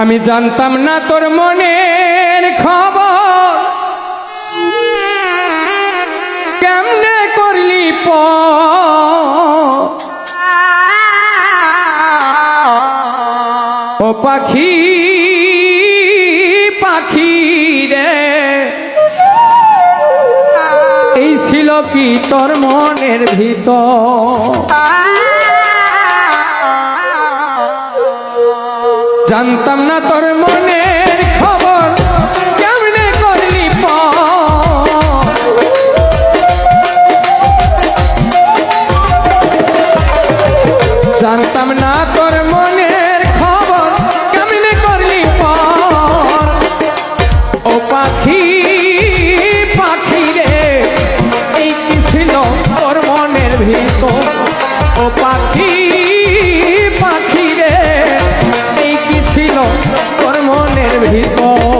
আমি জানতাম না তোর মনের খবর, কেমনে করলি ও পাখি পাখি রে, এই ছিল কি তোর মনের ভিতর? জানতাম না তোর মনের খবর, কেমনে করলি জানতাম না তোর মনের খবর, কেমনে করলি ও পাখি পাখি রে, এই কি ছিল তোর মনের ভিতর? ও পাখি পাখি রে, এই কি ছিল তোর মনের ভিতর?